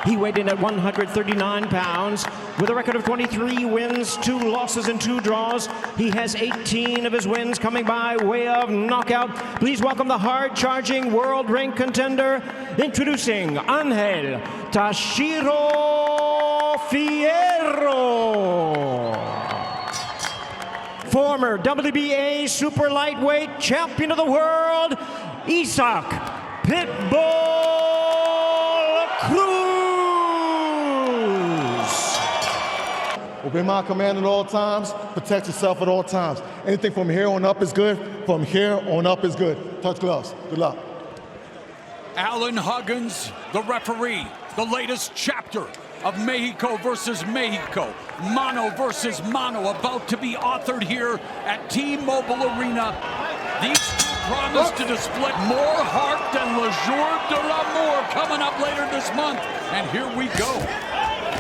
He weighed in at 139 pounds with a record of 23 wins, 2 losses, and 2 draws. He has 18 of his wins coming by way of knockout. Please welcome the hard-charging world ring contender, introducing Ángel Fierro. Former WBA super lightweight champion of the world, Pitbull Cruz. Obey my command at all times, protect yourself at all times. Anything from here on up is good, from here on up is good. Touch gloves, good luck. Alan Huggins, the referee, the latest chapter of Mexico versus Mexico, mano versus mano, about to be authored here at T-Mobile Arena. These promise to display more heart than Le Jour de l'Amour coming up later this month. And here we go.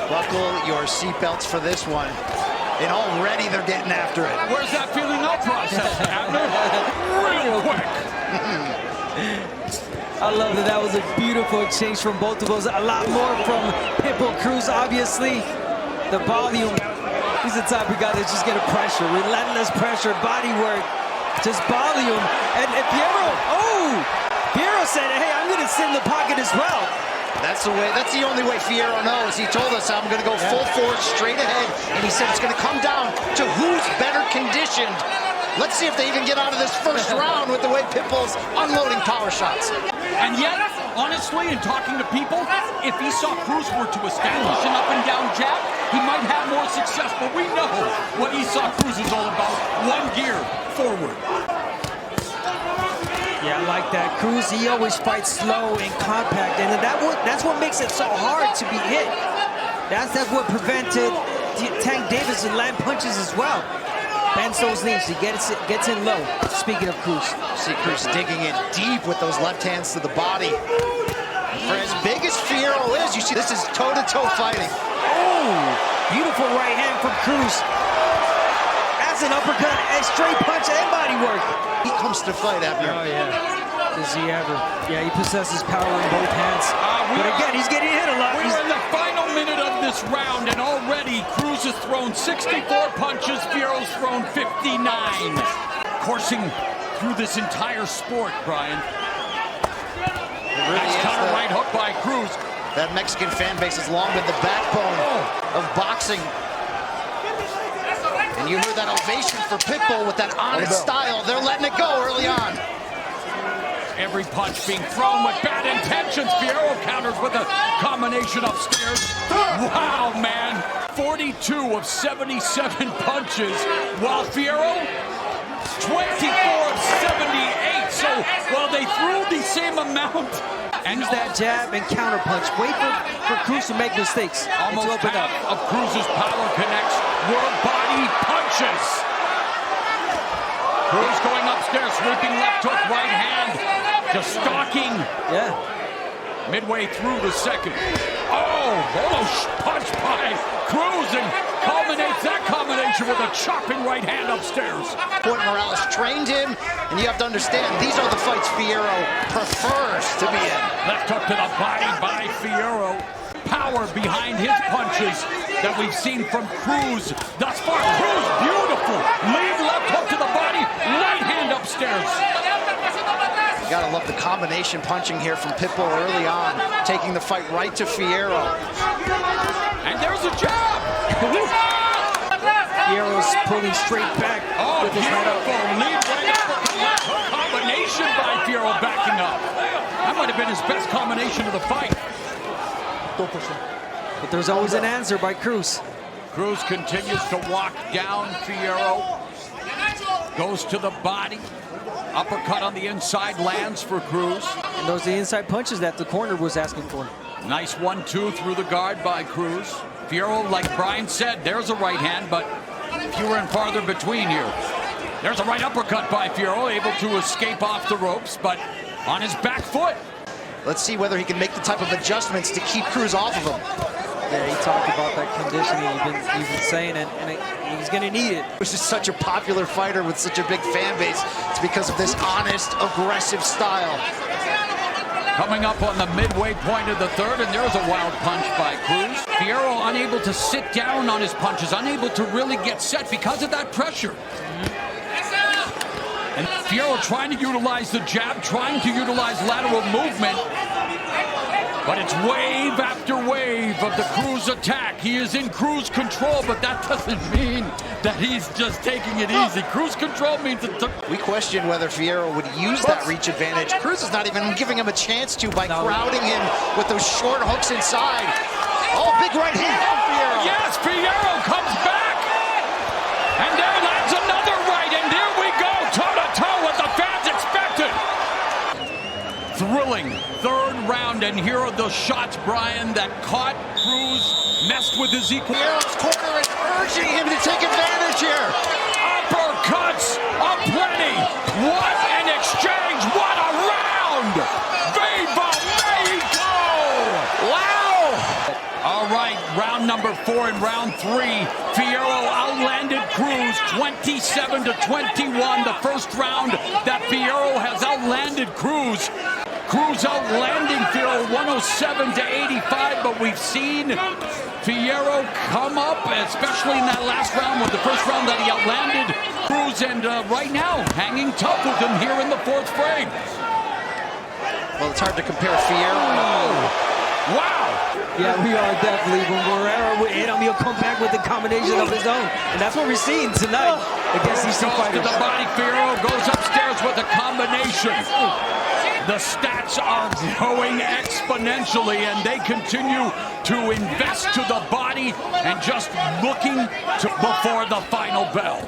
Buckle your seatbelts for this one. And already they're getting after it. Where's that feeling out process, Abner? Real quick. I love that. That was a beautiful exchange from both of those. A lot more from Pitbull Cruz, obviously. The volume. He's the type of guy that's just going to pressure. Relentless pressure, body work, just volume. And Fierro said, hey, I'm going to sit in the pocket as well. That's the only way Fierro knows. He told us, I'm going to go full force, straight ahead. And he said it's going to come down to who's better conditioned. Let's see if they even get out of this first round with the way Pitbull's unloading power shots. And yet, honestly, in talking to people, if he saw Cruz were to establish an up and down jab, he might have more success. But we know what Esau Cruz is all about. One gear forward. Yeah, I like that. Cruz, he always fights slow and compact, and that's what makes it so hard to be hit. That's what prevented Tank Davis and land punches as well. Bends those knees, he gets in low. Speaking of Cruz. See Cruz digging in deep with those left hands to the body. For as big as Fierro is, you see this is toe-to-toe fighting. Oh, beautiful right hand from Cruz. That's an uppercut, a straight punch, and body work. He comes to fight, Abner. Oh, yeah. Does he ever? Yeah, he possesses power in both hands. But again, he's getting hit a lot. We're in the final minute of this round, and already Cruz has thrown 64 punches, Fierro's thrown 59. Coursing through this entire sport, Brian. Really nice counter right hook by Cruz. That Mexican fan base has long been the backbone of boxing. And you hear that ovation for Pitbull with that honest style. They're letting it go early on. Every punch being thrown with bad intentions. Fierro counters with a combination upstairs. Wow, man. 42 of 77 punches, while Fierro, 24 of 78. So while they threw the same amount. Use that jab and counter punch. Wait for Cruz to make mistakes. Almost half of Cruz's power connects. World body punches. Cruz going upstairs, sweeping left hook, right hand, just stalking. Yeah. Midway through the second. Oh, almost punch by Cruz, and culminates that combination with a chopping right hand upstairs. Morales trained him, and you have to understand, these are the fights Fierro prefers to be in. Left hook to the body by Fierro. Power behind his punches that we've seen from Cruz thus far. Cruz, beautiful. Lead left hook to the body, right hand upstairs. You gotta love the combination punching here from Pitbull early on, taking the fight right to Fierro. And there's a jab. Fierro's pulling straight back. Oh, beautiful. Lead right left hook combination by Fierro backing up. That might have been his best combination of the fight. But there's always an answer by Cruz. Cruz continues to walk down Fierro. Goes to the body. Uppercut on the inside lands for Cruz. And those are the inside punches that the corner was asking for. Nice 1-2 through the guard by Cruz. Fierro, like Brian said, there's a right hand, but fewer and farther between here. There's a right uppercut by Fierro, able to escape off the ropes, but on his back foot. Let's see whether he can make the type of adjustments to keep Cruz off of him. Yeah, he talked about that conditioning you've been saying, and he's going to need it. This is such a popular fighter with such a big fan base. It's because of this honest, aggressive style. Coming up on the midway point of the third, and there's a wild punch by Cruz. Fierro unable to sit down on his punches, unable to really get set because of that pressure. And Fierro trying to utilize the jab, trying to utilize lateral movement. But it's wave after wave of the Cruz attack. He is in cruise control, but that doesn't mean that he's just taking it easy. Cruise control means it took. We question whether Fierro would use that reach advantage. Cruz is not even giving him a chance to by crowding him with those short hooks inside. Oh, big right hand on Fierro. Yes, Fierro comes back. And there lands another right, and here we go, toe-to-toe what the fans expected. Thrilling third round, and here are the shots, Brian, that caught Cruz, messed with his equal. Fierro's corner is urging him to take advantage here. Uppercuts aplenty. What an exchange. What a round. Viva Mexico. Wow. All right, round number 4 and round 3. Fierro outlanded Cruz 27-21. The first round that Fierro has outlanded Cruz. Cruz outlanding Fierro 107-85, but we've seen Fierro come up, especially in that last round, with the first round that he outlanded Cruz, and right now hanging tough with him here in the 4th frame. Well, it's hard to compare Fierro. Wow! Yeah, we are definitely. When Guerrero will hit him, he'll come back with a combination of his own. And that's what we're seeing tonight against these two Goes fighters. to the body, Fierro goes upstairs with a combination. The stats are growing exponentially, and they continue to invest to the body and just looking to before the final bell.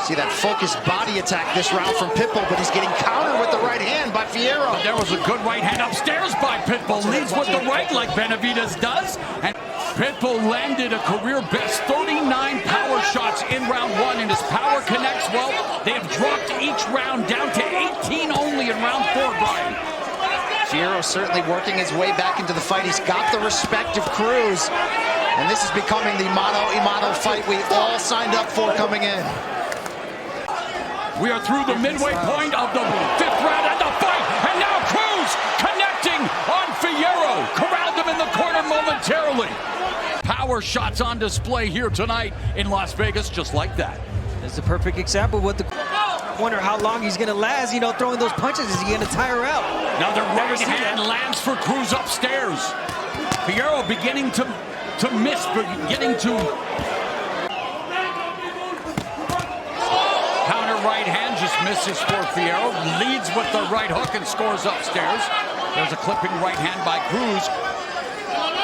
See that focused body attack this round from Pitbull, but he's getting countered with the right hand by Fierro. But there was a good right hand upstairs by Pitbull. Leads with the right like Benavidez does. And Pitbull landed a career best 39 power shots in round 1, and his power connects well. They have dropped each round down to 18 only in round 4, Brian. Fierro certainly working his way back into the fight. He's got the respect of Cruz. And this is becoming the mano-a-mano fight we all signed up for coming in. We are through the midway point of the 5th round and the fight. And now Cruz connecting on Fierro. Corralled him in the corner momentarily. Power shots on display here tonight in Las Vegas, just like that. It's a perfect example of what the... Wonder how long he's going to last, you know, throwing those punches. Is he going to tire out? Now the right hand lands for Cruz upstairs. Fierro beginning to miss, beginning to... Right hand just misses for Fierro. Leads with the right hook and scores upstairs. There's a clipping right hand by Cruz.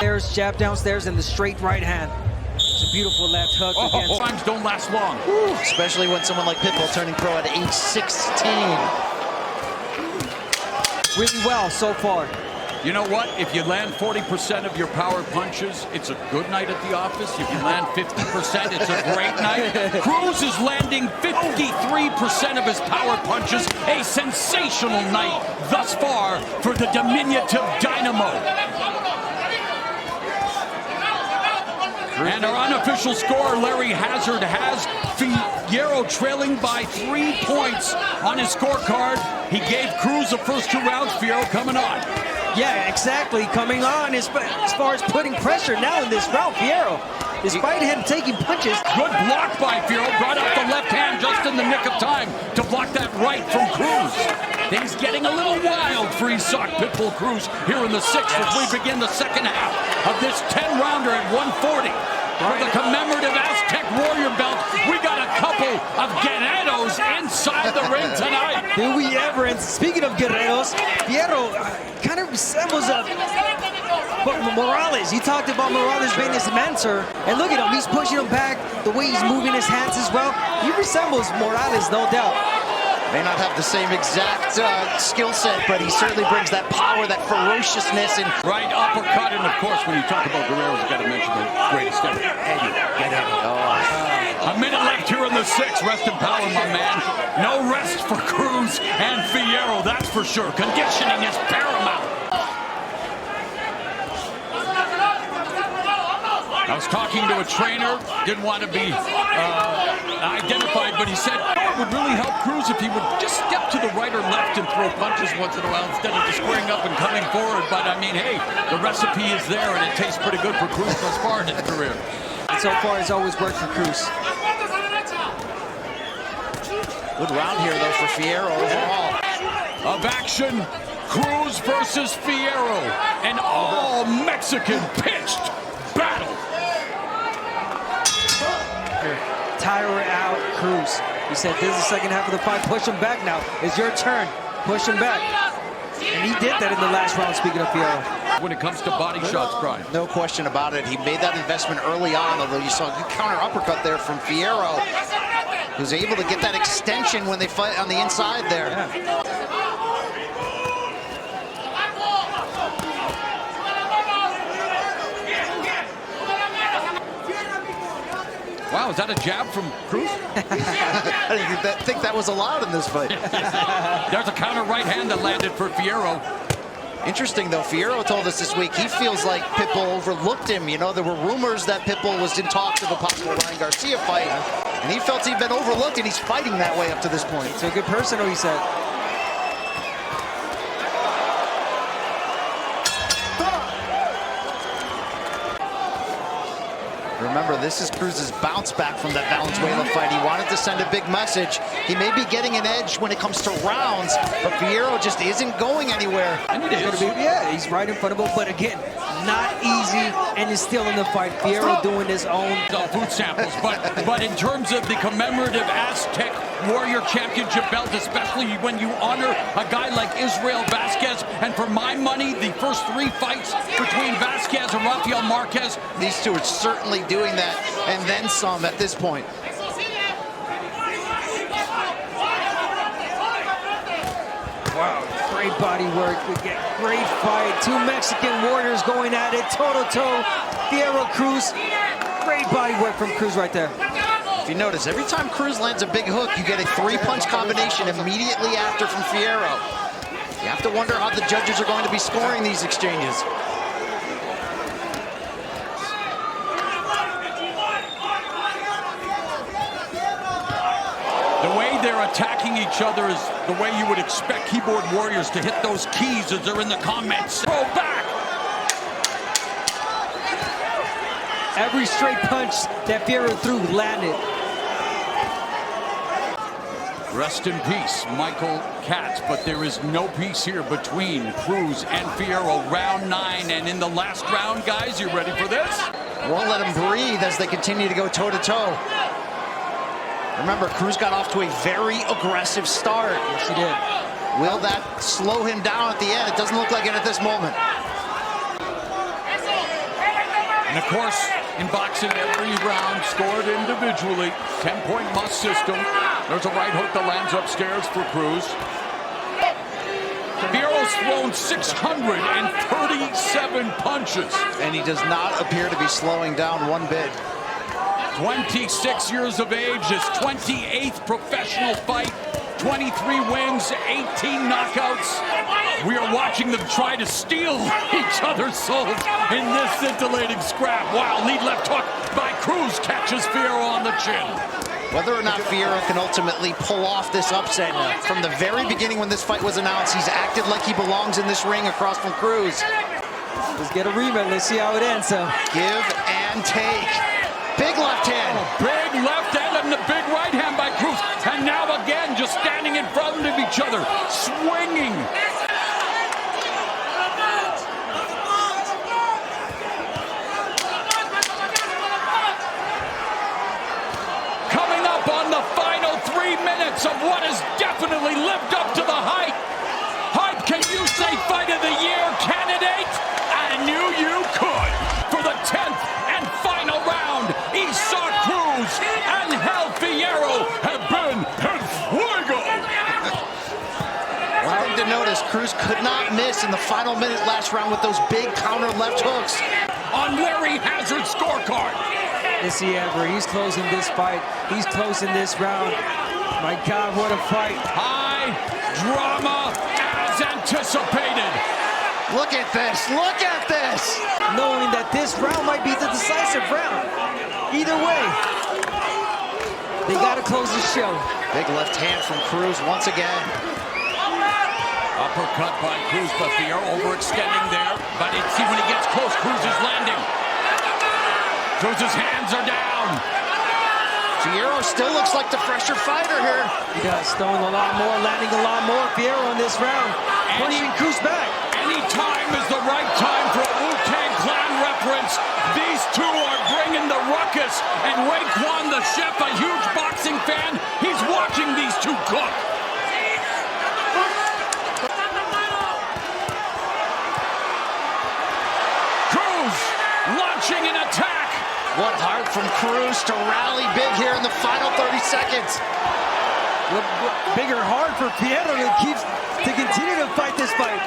There's jab downstairs and the straight right hand. It's a beautiful left hook. Oh, times don't last long. Especially when someone like Pitbull turning pro at age 16. Really well so far. You know what? If you land 40% of your power punches, it's a good night at the office. If you land 50%, it's a great night. Cruz is landing 53% of his power punches. A sensational night thus far for the diminutive Dynamo. And our unofficial score, Larry Hazard, has Fierro trailing by 3 points on his scorecard. He gave Cruz the first 2 rounds. Fierro coming on. Yeah, exactly. Coming on as far as putting pressure now in this round, Fierro, despite him taking punches. Good block by Fierro. Brought up the left hand just in the nick of time to block that right from Cruz. Things getting a little wild for Isak Pitbull Cruz here in the 6th as we begin the second half of this 10-rounder at 140. For the commemorative Aztec warrior belt, we got a couple of guerreros inside the ring tonight. Do we ever? And speaking of guerreros, Fierro kind of resembles Morales. He talked about Morales being his mentor. And look at him, he's pushing him back, the way he's moving his hands as well. He resembles Morales, no doubt. May not have the same exact skill set, but he certainly brings that power, that ferociousness. And right uppercut, and of course, when you talk about guerreros, you got to mention the greatest ever. Eddie, get Eddie. A minute left here in the 6th. Rest in power, my man. No rest for Cruz and Fierro, that's for sure. Conditioning is paramount. I was talking to a trainer, didn't want to be identified, but he said, it would really help Cruz if he would just step to the right or left and throw punches once in a while instead of just squaring up and coming forward. But I mean, hey, the recipe is there and it tastes pretty good for Cruz thus far in his career. And so far, it's always worked for Cruz. Good round here, though, for Fierro overall. Of action, Cruz versus Fierro, an all-Mexican pitched battle. Tire out Cruz. He said, this is the second half of the fight. Push him back now. It's your turn. Push him back. And he did that in the last round, speaking of Fierro. When it comes to body shots, Brian. No question about it. He made that investment early on, although you saw a good counter uppercut there from Fierro. He was able to get that extension when they fight on the inside there. Yeah. Wow, is that a jab from Cruz? I think that was allowed in this fight. There's a counter right hand that landed for Fierro. Interesting, though, Fierro told us this week he feels like Pitbull overlooked him. You know, there were rumors that Pitbull was in talks of a possible Ryan Garcia fight, and he felt he'd been overlooked, and he's fighting that way up to this point. He's a good person, he said. Remember, this is Cruz's bounce back from that Valenzuela fight. He wanted to send a big message. He may be getting an edge when it comes to rounds, but Fierro just isn't going anywhere. And it is. Yeah, he's right in front of him, but again, not easy, and is still in the fight. Fierro doing his own. Food samples, but in terms of the commemorative Aztec Warrior Championship belt, especially when you honor a guy like Israel Vasquez, and for my money, the first 3 fights between Vasquez and Rafael Marquez. These two are certainly doing that, and then some at this point. Wow, great body work. Great fight. 2 Mexican warriors going at it, toe-to-toe. Fierro, Cruz. Great body work from Cruz right there. If you notice, every time Cruz lands a big hook, you get a 3-punch combination immediately after from Fierro. You have to wonder how the judges are going to be scoring these exchanges. The way they're attacking each other is the way you would expect keyboard warriors to hit those keys as they're in the comments. Throw back! Every straight punch that Fierro threw landed. Rest in peace, Michael Katz, but there is no peace here between Cruz and Fierro. Round 9, and in the last round, guys, you ready for this? Won't let him breathe as they continue to go toe-to-toe. Remember, Cruz got off to a very aggressive start. Yes, he did. Will that slow him down at the end? It doesn't look like it at this moment. And of course, in boxing, every round scored individually. 10-point must system. There's a right hook that lands upstairs for Cruz. Fierro's thrown 637 punches. And he does not appear to be slowing down one bit. 26 years of age, his 28th professional fight. 23 wins, 18 knockouts. We are watching them try to steal each other's souls in this scintillating scrap. Wow, lead left hook by Cruz catches Fierro on the chin. Whether or not Fierro can ultimately pull off this upset, from the very beginning when this fight was announced, he's acted like he belongs in this ring across from Cruz. Let's get a rematch. Let's see how it ends. Give and take. Big left hand. Big left hand and the big right hand by Cruz. And now again, just standing in front of each other, swinging. Coming up on the final 3 minutes of what has definitely lived up to the hype. Hype, can you say Fight of the Year candidate? I knew you could. For the 10th and final round, Isaac Cruz and Ángel Fierro have been en fuego. One thing to notice, Cruz could not miss in the final minute last round with those big counter left hooks. On Larry Hazard's scorecard. Is he ever? He's closing this fight. He's closing this round. My God, what a fight. High drama as anticipated. Look at this. Look at this. Knowing that this round might be the decisive round. Either way. They got to close the show. Big left hand from Cruz once again. Uppercut by Cruz, but Fierro overextending there. But see when he gets close, Cruz is landing. Cruz's hands are down. Fierro still looks like the fresher fighter here. He does, throwing a lot more, landing a lot more. Fierro in this round, pushing Cruz back. Any time is the right time for a Wu-Tang Clan reference. These two are bringing the ruckus. And Raekwon, the chef, a huge boxing fan, he's watching these two cook. Cruz launching an attack. What heart from Cruz to rally big here in the final 30 seconds. Bigger heart for Fierro to continue to fight this fight.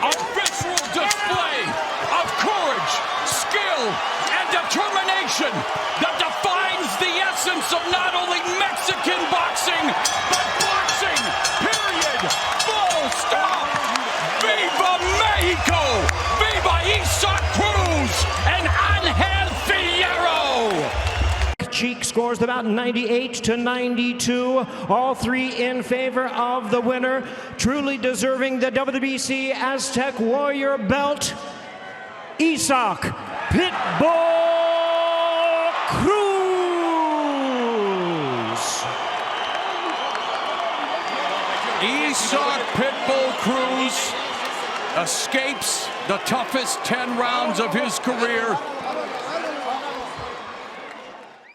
A visceral display of courage, skill, and determination that defines the essence of not only Mexican boxing, but boxing, period, full stop. Viva Mexico! Viva Isaac Cruz and Ángel Fierro! Cheek scores about 98 to 92. All three in favor of the winner. Truly deserving the WBC Aztec Warrior belt, Isaac Pitbull Cruz. Isaac Pitbull Cruz escapes the toughest 10 rounds of his career